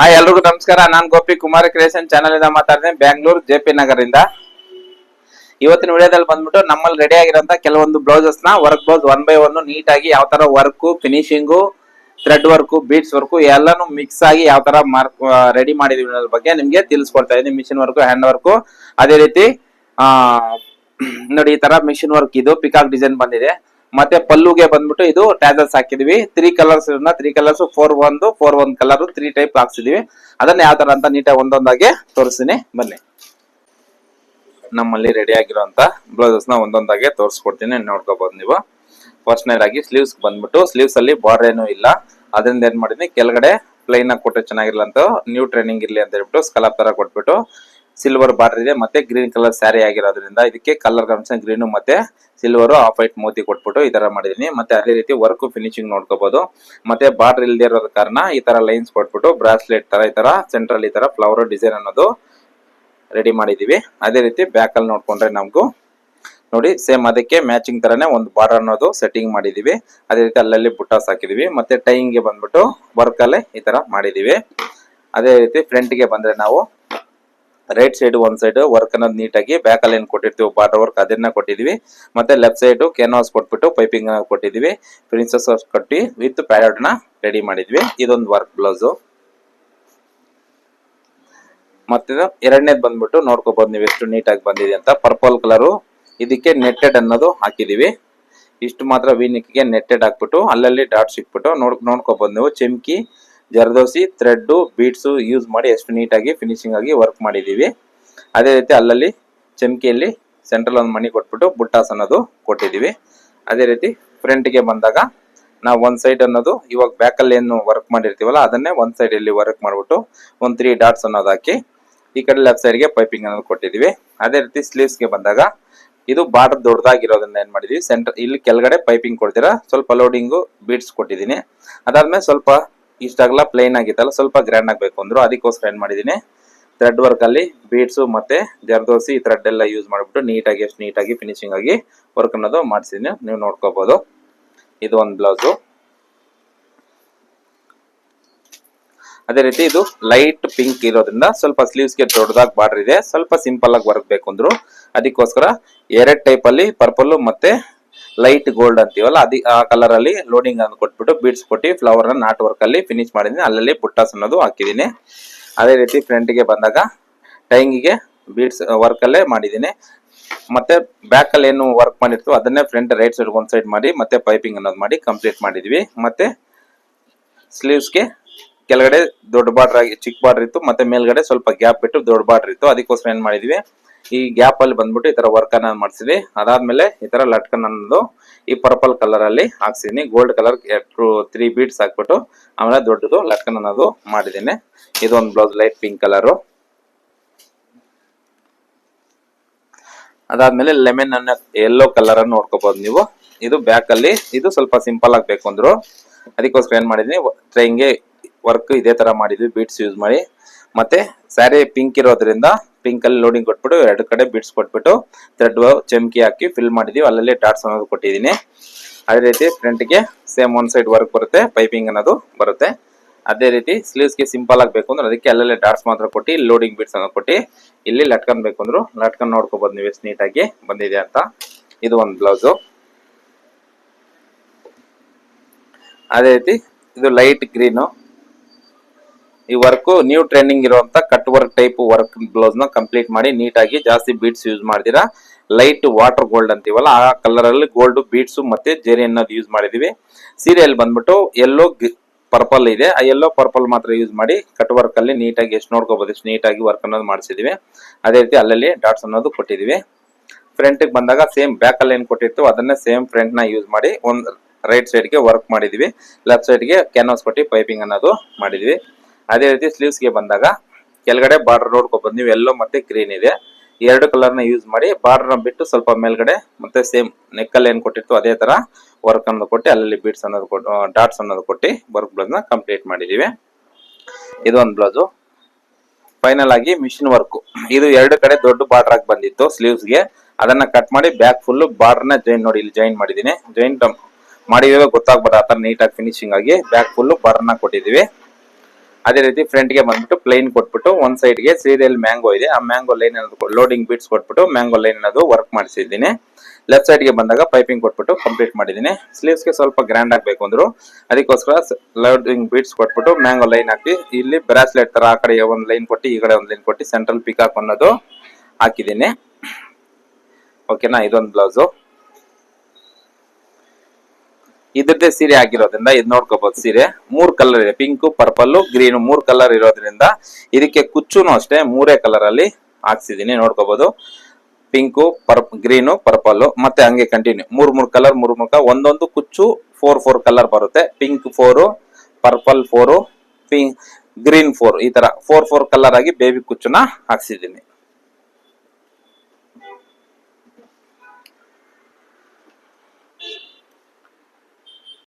ಎಲ್ರಿಗೂ ನಮಸ್ಕಾರ. ನಾನ್ Gopi Kumar creation channel ಇಂದ ಮಾತಾಡ್ತೀನಿ, ಬ್ಯಾಂಗ್ಳೂರ್ ಜೆಪಿ ನಗರಿಂದ. ಇವತ್ತಿನ ವಿಡಿಯೋದಲ್ಲಿ ಬಂದ್ಬಿಟ್ಟು ನಮ್ಮಲ್ಲಿ ರೆಡಿ ಆಗಿರೋಂತ ಕೆಲವೊಂದು ಬ್ಲೌಸಸ್ ನ ವರ್ಕ್ ಬ್ಲೌಸ್ 1 by 1 ನೀಟ್ ಆಗಿ ಯಾವ ತರ work, finishing, thread work, beads work ಎಲ್ಲಾನು ಮಿಕ್ಸ್ ಆಗಿ ಯಾವ ತರ ರೆಡಿ ಮಾಡಿದೀವಿ ಅನ್ನೋದ್ರ ಬಗ್ಗೆ ನಿಮ್ಗೆ ತಿಳಿಸ್ಕೊಡ್ತಾ ಇದೀನಿ. ಮಿಷಿನ್ ವರ್ಕ್, ಹ್ಯಾಂಡ್ ವರ್ಕ್, ಅದೇ ರೀತಿ ಆ ನೋಡಿ ಈ ತರ ಮಿಷಿನ್ ವರ್ಕ್ ಇದು ಪಿಕಾಕ್ ಡಿಸೈನ್ ಬಂದಿದೆ. ಮತ್ತೆ ಪಲ್ಲುಗೆ ಬಂದ್ಬಿಟ್ಟು ಇದು ಟ್ಯಾಸಲ್ಸ್ ಹಾಕಿದೀವಿ. 3 ಕಲರ್ಸ್ 4 1 ಕಲರ್ 3 ಟೈಪ್ ಹಾಕ್ಸಿದೀವಿ. ಅದನ್ನ ಯಾವ ತರ ಅಂತ ನೀಟಾಗಿ ಒಂದೊಂದಾಗಿ ತೋರಿಸ್ತೀನಿ ಬನ್ನಿ. ನಮ್ಮಲ್ಲಿ ರೆಡಿ ಆಗಿರುವಂತ ಬ್ಲೌಸಸ್ ನ ಒಂದೊಂದಾಗಿ ತೋರಿಸ್ಕೊಡ್ತೀನಿ, ನೋಡ್ಕೋಬಹುದು ನೀವು. ಫಸ್ಟ್ನೇದಾಗಿ ಆಗಿ ಸ್ಲೀವ್ಸ್ ಬಂದ್ಬಿಟ್ಟು ಸ್ಲೀವ್ಸ್ ಅಲ್ಲಿ ಬಾರ್ಡರ್ ಏನು ಇಲ್ಲ, ಅದರಿಂದ ಏನ್ ಮಾಡಿದೀನಿ ಕೆಳಗಡೆ ಪ್ಲೈನ್ ಆಗಿ ಕೊಟ್ಟರೆ ಚೆನ್ನಾಗಿರಲ್ಲ ಅಂತ ನ್ಯೂ ಟ್ರೈನಿಂಗ್ ಇರ್ಲಿ ಅಂತ ಹೇಳ್ಬಿಟ್ಟು ಸ್ಕಲಪ್ ತರ ಕೊಟ್ಬಿಟ್ಟು ಸಿಲ್ವರ್ ಬಾರ್ಡರ್ ಇದೆ. ಮತ್ತೆ ಗ್ರೀನ್ ಕಲರ್ ಸ್ಯಾರಿ ಆಗಿರೋದ್ರಿಂದ ಇದಕ್ಕೆ ಕಲರ್ ಕಾಂಬಿನೇಷನ್ ಗ್ರೀನ್ ಮತ್ತೆ ಸಿಲ್ವರ್ ಆಫ್ ವೈಟ್ ಮೋತಿ ಕೊಟ್ಬಿಟ್ಟು ಈ ತರ ಮಾಡಿದೀನಿ. ಮತ್ತೆ ಅದೇ ರೀತಿ ವರ್ಕ್ ಫಿನಿಶಿಂಗ್ ನೋಡ್ಕೋಬಹುದು. ಮತ್ತೆ ಬಾರ್ಡರ್ ಇಲ್ದೇ ಇರೋದ ಕಾರಣ ಈ ತರ ಲೈನ್ಸ್ ಕೊಟ್ಬಿಟ್ಟು ಬ್ರಾಸ್ಲೆಟ್ ತರ ಈ ತರ ಸೆಂಟ್ರಲ್ ಈ ತರ ಫ್ಲವರ್ ಡಿಸೈನ್ ಅನ್ನೋದು ರೆಡಿ ಮಾಡಿದೀವಿ. ಅದೇ ರೀತಿ ಬ್ಯಾಕ್ ಅಲ್ಲಿ ನೋಡ್ಕೊಂಡ್ರೆ ನಮಗೂ ನೋಡಿ ಸೇಮ್ ಅದಕ್ಕೆ ಮ್ಯಾಚಿಂಗ್ ತರನೇ ಒಂದು ಬಾರ್ಡರ್ ಅನ್ನೋದು ಸೆಟ್ಟಿಂಗ್ ಮಾಡಿದೀವಿ. ಅದೇ ರೀತಿ ಅಲ್ಲಲ್ಲಿ ಬುಟ್ಟಾಸ್ ಹಾಕಿದೀವಿ. ಮತ್ತೆ ಟೈಂಗ್ ಗೆ ಬಂದ್ಬಿಟ್ಟು ವರ್ಕ್ ಅಲ್ಲೇ ಈ ತರ ಮಾಡಿದೀವಿ. ಅದೇ ರೀತಿ ಫ್ರಂಟ್ ಗೆ ಬಂದ್ರೆ ನಾವು ರೈಟ್ ಸೈಡ್ ಒಂದ್ ಸೈಡ್ ವರ್ಕ್ ಅನ್ನೋದು ನೀಟಾಗಿ ಬ್ಯಾಕ್ ಅಲ್ಲಿ ಏನ್ ಕೊಟ್ಟಿರ್ತೀವಿ ಬಾರ್ಡರ್ ವರ್ಕ್ ಅದನ್ನ ಕೊಟ್ಟಿದೀವಿ. ಮತ್ತೆ ಲೆಫ್ಟ್ ಸೈಡ್ ಕ್ಯಾನ್ವಾಸ್ ಕೊಟ್ಬಿಟ್ಟು ಪೈಪಿಂಗ್ ಕೊಟ್ಟಿದೀವಿ. ಪ್ರಿನ್ಸೆಸ್ ಕಟ್ಟಿ ವಿತ್ ಪ್ಯಾಡ್ ನ ರೆಡಿ ಮಾಡಿದ್ವಿ. ಇದೊಂದು ವರ್ಕ್ ಬ್ಲೌಸ್. ಮತ್ತೆ ಎರಡನೇದ್ ಬಂದ್ಬಿಟ್ಟು ನೋಡ್ಕೋಬಹುದು ನೀವು ಎಷ್ಟು ನೀಟಾಗಿ ಬಂದಿದೆ ಅಂತ. ಪರ್ಪಲ್ ಕಲರು ಇದಕ್ಕೆ ನೆಟ್ಟೆಡ್ ಅನ್ನೋದು ಹಾಕಿದೀವಿ. ಇಷ್ಟು ಮಾತ್ರ ವೀನಿಕ್ಗೆ ನೆಟ್ಟೆಡ್ ಹಾಕ್ಬಿಟ್ಟು ಅಲ್ಲಲ್ಲಿ ಡಾಟ್ಸ್ ಇಟ್ಬಿಟ್ಟು ನೋಡ್ಕೋಬಹುದು ನೀವು. ಚಮ್ಕಿ, ಜರ್ದೋಸಿ, ಥ್ರೆಡ್, ಬೀಡ್ಸ್ ಯೂಸ್ ಮಾಡಿ ಎಷ್ಟು ನೀಟಾಗಿ ಫಿನಿಶಿಂಗ್ ಆಗಿ ವರ್ಕ್ ಮಾಡಿದೀವಿ. ಅದೇ ರೀತಿ ಅಲ್ಲಲ್ಲಿ ಚಮ್ಕಿಯಲ್ಲಿ ಸೆಂಟ್ರಲ್ ಒಂದು ಮಣಿ ಕೊಟ್ಬಿಟ್ಟು ಬುಟ್ಟಾಸ್ ಅನ್ನೋದು ಕೊಟ್ಟಿದೀವಿ. ಅದೇ ರೀತಿ ಫ್ರಂಟ್ ಗೆ ಬಂದಾಗ ನಾವು ಒಂದ್ ಸೈಡ್ ಅನ್ನೋದು ಇವಾಗ ಬ್ಯಾಕ್ ಅಲ್ಲಿ ಏನು ವರ್ಕ್ ಮಾಡಿರ್ತೀವಲ್ಲ ಅದನ್ನೇ ಒಂದ್ ಸೈಡ್ ಅಲ್ಲಿ ವರ್ಕ್ ಮಾಡ್ಬಿಟ್ಟು ಒಂದ್ 3 ಡಾಟ್ಸ್ ಅನ್ನೋದು ಹಾಕಿ ಈ ಕಡೆ ಲೆಫ್ಟ್ ಸೈಡ್ ಗೆ ಪೈಪಿಂಗ್ ಅನ್ನೋದು ಕೊಟ್ಟಿದೀವಿ. ಅದೇ ರೀತಿ ಸ್ಲೀವ್ಸ್ ಗೆ ಬಂದಾಗ ಇದು ಬಾರ್ಡರ್ ದೊಡ್ಡದಾಗಿರೋದ್ರಿಂದ ಏನ್ ಮಾಡಿದೀವಿ ಸೆಂಟರ್ ಇಲ್ಲಿ ಕೆಳಗಡೆ ಪೈಪಿಂಗ್ ಕೊಡ್ತೀರಾ ಸ್ವಲ್ಪ ಲೋಡಿಂಗು ಬೀಡ್ಸ್ ಕೊಟ್ಟಿದ್ದೀನಿ. ಅದಾದ್ಮೇಲೆ ಸ್ವಲ್ಪ ಇಷ್ಟಾಗಲ್ಲ ಪ್ಲೇನ್ ಆಗಿತ್ತಲ್ಲ ಸ್ವಲ್ಪ ಗ್ರ್ಯಾಂಡ್ ಆಗ್ಬೇಕು ಅಂದ್ರು, ಅದಕ್ಕೋಸ್ಕರ ಏನ್ ಮಾಡಿದೀನಿ ಥ್ರೆಡ್ ವರ್ಕ್ ಅಲ್ಲಿ ಬೀಡ್ಸ್ ಮತ್ತೆ ಜರ್ದೋಸಿ ಥ್ರೆಡ್ ಎಲ್ಲ ಯೂಸ್ ಮಾಡ್ಬಿಟ್ಟು ನೀಟಾಗಿ ಎಷ್ಟು ನೀಟಾಗಿ ಫಿನಿಶಿಂಗ್ ಆಗಿ ವರ್ಕ್ ಅನ್ನೋದು ಮಾಡಿಸಿದೀನಿ, ನೀವು ನೋಡ್ಕೋಬಹುದು. ಇದು ಒಂದು ಬ್ಲೌಸು. ಅದೇ ರೀತಿ ಇದು ಲೈಟ್ ಪಿಂಕ್ ಇರೋದ್ರಿಂದ ಸ್ವಲ್ಪ ಸ್ಲೀವ್ಸ್ ಗೆ ದೊಡ್ಡದಾಗಿ ಬಾರ್ಡರ್ ಇದೆ, ಸ್ವಲ್ಪ ಸಿಂಪಲ್ ಆಗಿ ವರ್ಕ್ ಬೇಕು ಅಂದ್ರು, ಅದಕ್ಕೋಸ್ಕರ 2 ಟೈಪ್ ಅಲ್ಲಿ ಪರ್ಪಲ್ ಮತ್ತೆ ಲೈಟ್ ಗೋಲ್ಡ್ ಅಂತೀವಲ್ಲ ಆ ಕಲರ್ ಅಲ್ಲಿ ಲೋಡಿಂಗ್ ಅನ್ನು ಕೊಟ್ಬಿಟ್ಟು ಬೀಡ್ಸ್ ಕೊಟ್ಟು ಫ್ಲವರ್ ನ ನಾಟ್ ವರ್ಕ್ ಅಲ್ಲಿ ಫಿನಿಶ್ ಮಾಡಿದೀನಿ. ಅಲ್ಲಲ್ಲಿ ಬುಟ್ಟಾಸ್ ಅನ್ನೋದು ಹಾಕಿದೀನಿ. ಅದೇ ರೀತಿ ಫ್ರಂಟ್ ಗೆ ಬಂದಾಗ ಟೈಂಗಿಗೆ ಬೀಡ್ಸ್ ವರ್ಕ್ ಅಲ್ಲೇ ಮಾಡಿದೀನಿ. ಮತ್ತೆ ಬ್ಯಾಕ್ ಅಲ್ಲಿ ಏನು ವರ್ಕ್ ಮಾಡಿರ್ತೀವಿ ಅದನ್ನೇ ಫ್ರಂಟ್ ರೈಟ್ ಸೈಡ್ ಒಂದ್ ಸೈಡ್ ಮಾಡಿ ಮತ್ತೆ ಪೈಪಿಂಗ್ ಅನ್ನೋದು ಮಾಡಿ ಕಂಪ್ಲೀಟ್ ಮಾಡಿದ್ವಿ. ಮತ್ತೆ ಸ್ಲೀವ್ಸ್ ಗೆ ಕೆಳಗಡೆ ದೊಡ್ಡ ಬಾರ್ಡರ್ ಆಗಿ ಚಿಕ್ಕ ಬಾರ್ಡರ್ ಇತ್ತು, ಮತ್ತೆ ಮೇಲ್ಗಡೆ ಸ್ವಲ್ಪ ಗ್ಯಾಪ್ ಬಿಟ್ಟು ದೊಡ್ಡ ಬಾರ್ಡರ್ ಇತ್ತು, ಅದಕ್ಕೋಸ್ಕರ ಏನ್ ಮಾಡಿದ್ವಿ ಈ ಗ್ಯಾಪ್ ಅಲ್ಲಿ ಬಂದ್ಬಿಟ್ಟು ಈ ತರ ವರ್ಕ್ ಅನ್ನ ಮಾಡಿಸಿದ್ವಿ. ಅದಾದ್ಮೇಲೆ ಈ ತರ ಲಟ್ಕನ್ ಅನ್ನೋದು ಈ ಪರ್ಪಲ್ ಕಲರ್ ಅಲ್ಲಿ ಹಾಕ್ಸಿದೀನಿ. ಗೋಲ್ಡ್ ಕಲರ್ 3 ಬೀಡ್ಸ್ ಹಾಕ್ಬಿಟ್ಟು ಆಮೇಲೆ ದೊಡ್ಡದು ಲಟ್ಕನ್ ಅನ್ನೋದು ಮಾಡಿದೀನಿ. ಇದೊಂದು ಬ್ಲೌಸ್ ಲೈಟ್ ಪಿಂಕ್ ಕಲರ್. ಅದಾದ್ಮೇಲೆ ಲೆಮನ್ ಅನ್ನ ಯೆಲ್ಲೋ ಕಲರ್ ಅನ್ನು ನೋಡ್ಕೋಬಹುದು ನೀವು. ಇದು ಬ್ಯಾಕ್ ಅಲ್ಲಿ ಇದು ಸ್ವಲ್ಪ ಸಿಂಪಲ್ ಆಗ್ಬೇಕು ಅಂದ್ರು, ಅದಕ್ಕೋಸ್ಕರ ಏನ್ ಮಾಡಿದೀನಿ ಟ್ರೈಂಗೆ ವರ್ಕ್ ಇದೇ ತರ ಮಾಡಿದ್ವಿ ಬೀಡ್ಸ್ ಯೂಸ್ ಮಾಡಿ. ಮತ್ತೆ ಸ್ಯಾರಿ ಪಿಂಕ್ ಇರೋದ್ರಿಂದ ಪಿಂಕ್ ಅಲ್ಲಿ ಲೋಡಿಂಗ್ ಕೊಟ್ಬಿಟ್ಟು 2 ಕಡೆ ಬೀಡ್ಸ್ ಕೊಟ್ಬಿಟ್ಟು ಥ್ರೆಡ್ ಚಮ್ಕಿ ಹಾಕಿ ಫಿಲ್ ಮಾಡಿದೀವಿ. ಅಲ್ಲಲ್ಲಿ ಡಾಟ್ಸ್ ಅನ್ನೋದು ಕೊಟ್ಟಿದ್ದೀನಿ. ಅದೇ ರೀತಿ ಫ್ರಂಟ್ ಗೆ ಸೇಮ್ ಒಂದ್ ಸೈಡ್ ವರ್ಕ್ ಬರುತ್ತೆ, ಪೈಪಿಂಗ್ ಅನ್ನೋದು ಬರುತ್ತೆ. ಅದೇ ರೀತಿ ಸ್ಲೀವ್ಸ್ ಗೆ ಸಿಂಪಲ್ ಆಗ್ಬೇಕು ಅಂದ್ರೆ ಅದಕ್ಕೆ ಅಲ್ಲಲ್ಲಿ ಡಾಟ್ಸ್ ಮಾತ್ರ ಕೊಟ್ಟು ಲೋಡಿಂಗ್ ಬೀಡ್ಸ್ ಅನ್ನೋದು ಕೊಟ್ಟು ಇಲ್ಲಿ ಲಟ್ಕನ್ ಬೇಕು ಅಂದ್ರು ಲಟ್ಕನ್ ನೋಡ್ಕೋಬಹುದು ನೀವು ಎಷ್ಟು ನೀಟಾಗಿ ಬಂದಿದೆ ಅಂತ. ಇದು ಒಂದು ಬ್ಲೌಸು. ಅದೇ ರೀತಿ ಇದು ಲೈಟ್ ಗ್ರೀನು. ಈ ವರ್ಕ್ ನ್ಯೂ ಟ್ರೆಂಡಿಂಗ್ ಇರುವಂತ cut work type work blouse ನ ಕಂಪ್ಲೀಟ್ ಮಾಡಿ ನೀಟಾಗಿ ಜಾಸ್ತಿ ಬೀಡ್ಸ್ ಯೂಸ್ ಮಾಡಿದಿರಾ ಲೈಟ್ ವಾಟರ್ ಗೋಲ್ಡ್ ಅಂತೀವಲ್ಲ ಆ ಕಲರ್ ಅಲ್ಲಿ ಗೋಲ್ಡ್ ಬೀಡ್ಸ್ ಮತ್ತೆ ಜೆರಿ ಅನ್ನೋದು ಯೂಸ್ ಮಾಡಿದೀವಿ. ಸೀರೆಯಲ್ಲಿ ಬಂದ್ಬಿಟ್ಟು ಯೆಲ್ಲೋ ಪರ್ಪಲ್ ಇದೆ, ಆ ಯೆಲ್ಲೋ ಪರ್ಪಲ್ ಮಾತ್ರ ಯೂಸ್ ಮಾಡಿ ಕಟ್ ವರ್ಕ್ ಅಲ್ಲಿ ನೀಟಾಗಿ ಎಷ್ಟು ನೋಡ್ಕೋಬಹುದು ಎಷ್ಟು ನೀಟಾಗಿ ವರ್ಕ್ ಅನ್ನೋದು ಮಾಡಿಸಿದೀವಿ. ಅದೇ ರೀತಿ ಅಲ್ಲಲ್ಲಿ ಡಾಟ್ಸ್ ಅನ್ನೋದು ಕೊಟ್ಟಿದೀವಿ. ಫ್ರಂಟ್ ಗೆ ಬಂದಾಗ ಸೇಮ್ ಬ್ಯಾಕ್ ಅಲ್ಲಿ ಏನ್ ಕೊಟ್ಟಿರ್ತೀವಿ ಅದನ್ನೇ ಸೇಮ್ ಫ್ರಂಟ್ ನ ಯೂಸ್ ಮಾಡಿ ಒಂದ್ ರೈಟ್ ಸೈಡ್ ಗೆ ವರ್ಕ್ ಮಾಡಿದೀವಿ, ಲೆಫ್ಟ್ ಸೈಡ್ ಗೆ ಕ್ಯಾನ್ವಾಸ್ ಕೊಟ್ಟು ಪೈಪಿಂಗ್ ಅನ್ನೋದು ಮಾಡಿದೀವಿ. ಅದೇ ರೀತಿ ಸ್ಲೀವ್ಸ್ ಗೆ ಬಂದಾಗ ಕೆಳಗಡೆ ಬಾರ್ಡರ್ ನೋಡ್ಕೋಬಹುದು ನೀವು, ಯೆಲ್ಲೋ ಮತ್ತೆ ಗ್ರೀನ್ ಇದೆ, 2 ಕಲರ್ ನ ಯೂಸ್ ಮಾಡಿ ಬಾರ್ಡರ್ ನ ಬಿಟ್ಟು ಸ್ವಲ್ಪ ಮೇಲ್ಗಡೆ ಮತ್ತೆ ಸೇಮ್ ನೆಕ್ ಅಲ್ಲಿ ಏನ್ ಕೊಟ್ಟಿರ್ತೀವಿ ಅದೇ ತರ ವರ್ಕ್ ಅನ್ನೋದು ಕೊಟ್ಟು ಅಲ್ಲಲ್ಲಿ ಬೀಡ್ಸ್ ಅನ್ನೋದು ಕೊಟ್ಟು ಡಾಟ್ಸ್ ಅನ್ನೋದು ಕೊಟ್ಟು ವರ್ಕ್ ಬ್ಲೌಸ್ ನ ಕಂಪ್ಲೀಟ್ ಮಾಡಿದೀವಿ. ಇದು ಒಂದು ಬ್ಲೌಸು. ಫೈನಲ್ ಆಗಿ ಮಿಷಿನ್ ವರ್ಕ್ ಇದು 2 ಕಡೆ ದೊಡ್ಡ ಬಾರ್ಡರ್ ಆಗಿ ಬಂದಿತ್ತು ಸ್ಲೀವ್ಸ್ ಗೆ, ಅದನ್ನ ಕಟ್ ಮಾಡಿ ಬ್ಯಾಕ್ ಫುಲ್ ಬಾರ್ಡರ್ ನ ಜಾಯಿನ್ ನೋಡಿ ಇಲ್ಲಿ ಜಾಯಿನ್ ಮಾಡಿದೀನಿ. ಜಾಯಿನ್ ಮಾಡಿದಾಗ ಗೊತ್ತಾಗ್ಬಾರ್ದು ಆ ತರ ನೀಟಾಗಿ ಫಿನಿಶಿಂಗ್ ಆಗಿ ಬ್ಯಾಕ್ ಫುಲ್ ಬಾರ್ಡರ್ ನ ಕೊಟ್ಟಿದೀವಿ. ಅದೇ ರೀತಿ ಫ್ರಂಟ್ ಗೆ ಬಂದ್ಬಿಟ್ಟು ಪ್ಲೈನ್ ಕೊಟ್ಬಿಟ್ಟು ಒಂದ್ ಸೈಡ್ ಗೆ ಸೀರಿಯಲ್ ಮ್ಯಾಂಗೋ ಇದೆ, ಆ ಮ್ಯಾಂಗೋ ಲೈನ್ ಲೋಡಿಂಗ್ ಬೀಟ್ಸ್ ಕೊಟ್ಬಿಟ್ಟು ಮ್ಯಾಂಗೋ ಲೈನ್ ಅನ್ನೋದು ವರ್ಕ್ ಮಾಡಿಸಿದ್ದೀನಿ. ಲೆಫ್ಟ್ ಸೈಡ್ ಗೆ ಬಂದಾಗ ಪೈಪಿಂಗ್ ಕೊಟ್ಬಿಟ್ಟು ಕಂಪ್ಲೀಟ್ ಮಾಡಿದ್ದೀನಿ. ಸ್ಲೀವ್ಸ್ ಗೆ ಸ್ವಲ್ಪ ಗ್ರ್ಯಾಂಡ್ ಆಗ್ಬೇಕು ಅಂದ್ರು, ಅದಕ್ಕೋಸ್ಕರ ಲೋಡಿಂಗ್ ಬೀಟ್ಸ್ ಕೊಟ್ಬಿಟ್ಟು ಮ್ಯಾಂಗೋ ಲೈನ್ ಹಾಕಿ, ಇಲ್ಲಿ ಬ್ರಾಸ್ಲೆಟ್ ತರ ಆ ಕಡೆ ಒಂದ್ ಲೈನ್ ಕೊಟ್ಟು ಈ ಕಡೆ ಒಂದ್ ಲೈನ್ ಕೊಟ್ಟು ಸೆಂಟ್ರಲ್ ಪಿಕಾಕ್ ಅನ್ನೋದು ಹಾಕಿದ್ದೀನಿ. ಓಕೆನಾ, ಇದೊಂದು ಬ್ಲೌಸು. ಇದ್ರದ್ದೇ ಸೀರೆ ಆಗಿರೋದ್ರಿಂದ ಇದು ನೋಡ್ಕೋಬಹುದು. ಸೀರೆ 3 ಕಲರ್ ಇದೆ, ಪಿಂಕ್, ಪರ್ಪಲ್, ಗ್ರೀನ್ 3 ಕಲರ್ ಇರೋದ್ರಿಂದ ಇದಕ್ಕೆ ಕುಚ್ಚುನು ಅಷ್ಟೇ 3 ಕಲರ್ ಅಲ್ಲಿ ಹಾಕ್ಸಿದೀನಿ. ನೋಡ್ಕೋಬಹುದು, ಪಿಂಕು, ಗ್ರೀನು, ಪರ್ಪಲ್, ಮತ್ತೆ ಹಂಗೆ ಕಂಟಿನ್ಯೂ 3 ಕಲರ್, 3 ಒಂದೊಂದು ಕುಚ್ಚು 4 ಕಲರ್ ಬರುತ್ತೆ. ಪಿಂಕ್ 4, ಪರ್ಪಲ್ 4, ಗ್ರೀನ್ 4, ಈ ತರ 4 ಕಲರ್ ಆಗಿ ಬೇಬಿ ಕುಚ್ಚುನ ಹಾಕ್ಸಿದೀನಿ.